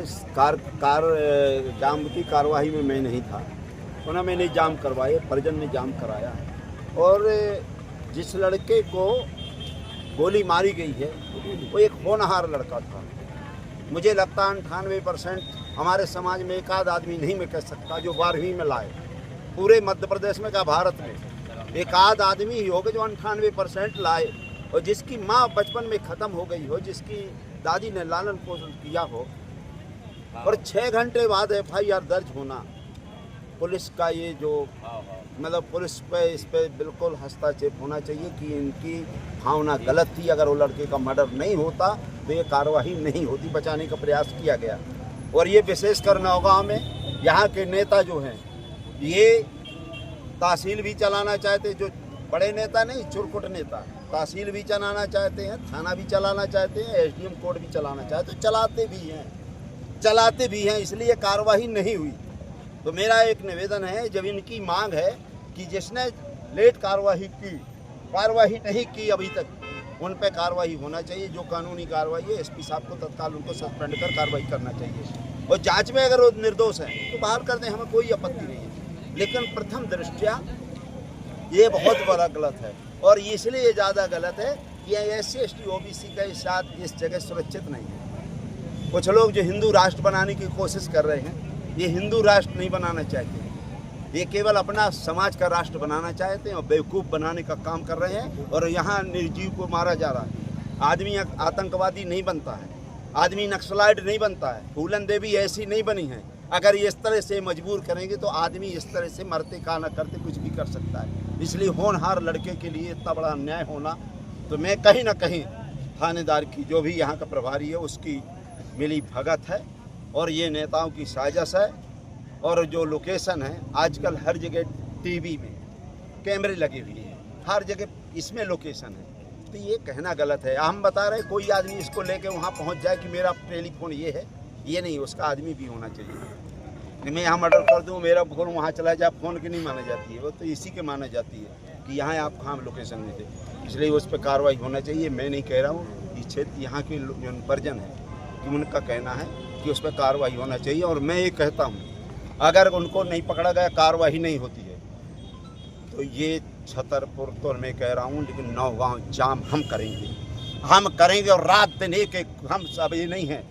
इस कार जाम की कार्यवाही में मैं नहीं था, उन्होंने मैंने जाम करवाए, परिजन ने जाम कराया। और जिस लड़के को गोली मारी गई है वो एक होनहार लड़का था। मुझे लगता है 98% हमारे समाज में एक आध आदमी नहीं मैं कह सकता जो 12वीं में लाए, पूरे मध्य प्रदेश में क्या भारत में एक आध आदमी ही होगा जो 98% लाए, और जिसकी माँ बचपन में ख़त्म हो गई हो, जिसकी दादी ने लालन पोषण किया हो, और 6 घंटे बाद FIR दर्ज होना। पुलिस का ये जो मतलब पुलिस पे इस पे बिल्कुल हस्तक्षेप होना चाहिए कि इनकी भावना गलत थी। अगर वो लड़के का मर्डर नहीं होता तो ये कार्रवाई नहीं होती, बचाने का प्रयास किया गया। और ये विशेषकर नौगांव में यहाँ के नेता जो हैं ये तहसील भी चलाना चाहते, जो बड़े नेता नहीं चुरकुट नेता, तहसील भी चलाना चाहते हैं, थाना भी चलाना चाहते हैं, SDM कोर्ट भी चलाना चाहते हैं, चलाते भी हैं, इसलिए कार्रवाई नहीं हुई। तो मेरा एक निवेदन है, जब इनकी मांग है कि जिसने लेट कार्रवाई नहीं की अभी तक, उन पे कार्रवाई होना चाहिए। जो कानूनी कार्रवाई है SP साहब को तत्काल उनको सस्पेंड कर कार्रवाई करना चाहिए, और जांच में अगर वो निर्दोष हैं तो बाहर कर दें, हमें कोई आपत्ति नहीं है। लेकिन प्रथम दृष्टया ये बहुत बड़ा गलत है, और इसलिए ज़्यादा गलत है कि SC ST OBC के साथ इस जगह सुरक्षित नहीं है। कुछ लोग जो हिंदू राष्ट्र बनाने की कोशिश कर रहे हैं, ये हिंदू राष्ट्र नहीं बनाना चाहते, ये केवल अपना समाज का राष्ट्र बनाना चाहते हैं और बेवकूफ़ बनाने का काम कर रहे हैं। और यहाँ निर्जीव को मारा जा रहा है। आदमी आतंकवादी नहीं बनता है, आदमी नक्सलाइट नहीं बनता है, फूलन देवी ऐसी नहीं बनी है। अगर ये इस तरह से मजबूर करेंगे तो आदमी इस तरह से मरते का न करते कुछ भी कर सकता है। इसलिए होनहार लड़के के लिए इतना बड़ा अन्याय होना, तो मैं कहीं ना कहीं थानेदार की जो भी यहाँ का प्रभारी है उसकी मिली भगत है, और ये नेताओं की साजिश है। और जो लोकेशन है आजकल हर जगह TV में कैमरे लगे हुए हैं, हर जगह इसमें लोकेशन है, तो ये कहना गलत है। हम बता रहे कोई आदमी इसको लेके वहाँ पहुँच जाए कि मेरा टेलीफोन ये है, ये नहीं, उसका आदमी भी होना चाहिए। मैं यहाँ मर्डर कर दूँ, मेरा फोन वहाँ चला जाए, फ़ोन की नहीं माना जाती है, वो तो इसी के माना जाती है कि यहाँ आप कहाँ लोकेशन में थे, इसलिए उस पर कार्रवाई होना चाहिए। मैं नहीं कह रहा हूँ, इस क्षेत्र यहाँ के जो परिजन है कि उनका कहना है कि उस पर कार्रवाई होना चाहिए। और मैं ये कहता हूँ अगर उनको नहीं पकड़ा गया, कार्रवाई नहीं होती है, तो ये छतरपुर तो मैं कह रहा हूँ, लेकिन नौगांव जाम हम करेंगे और रात दिन एक हम सब ये नहीं हैं।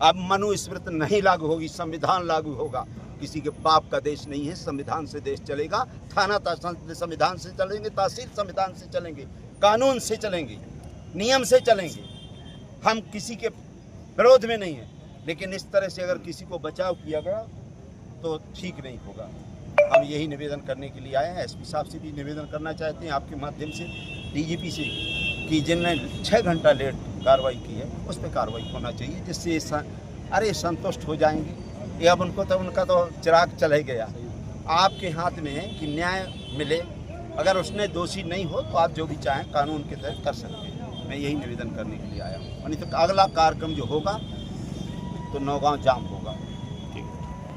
अब मनुस्मृति नहीं लागू होगी, संविधान लागू होगा। किसी के बाप का देश नहीं है, संविधान से देश चलेगा। थाना संविधान से चलेंगे, तहसील संविधान से चलेंगे, कानून से चलेंगे, नियम से चलेंगे। हम किसी के विरोध में नहीं है, लेकिन इस तरह से अगर किसी को बचाव किया गया तो ठीक नहीं होगा। हम यही निवेदन करने के लिए आए हैं। SP साहब से भी निवेदन करना चाहते हैं आपके माध्यम से, DGP से, कि जिनने 6 घंटा लेट कार्रवाई की है उस पर कार्रवाई होना चाहिए, जिससे संतुष्ट हो जाएंगे। ये अब उनका तो चिराग चल ही गया। आपके हाथ में है कि न्याय मिले। अगर उसने दोषी नहीं हो तो आप जो भी चाहें कानून के तहत कर सकते हैं। मैं यही निवेदन करने के लिए आया हूँ। नहीं तो अगला कार्यक्रम जो होगा तो नौगांव जाम होगा।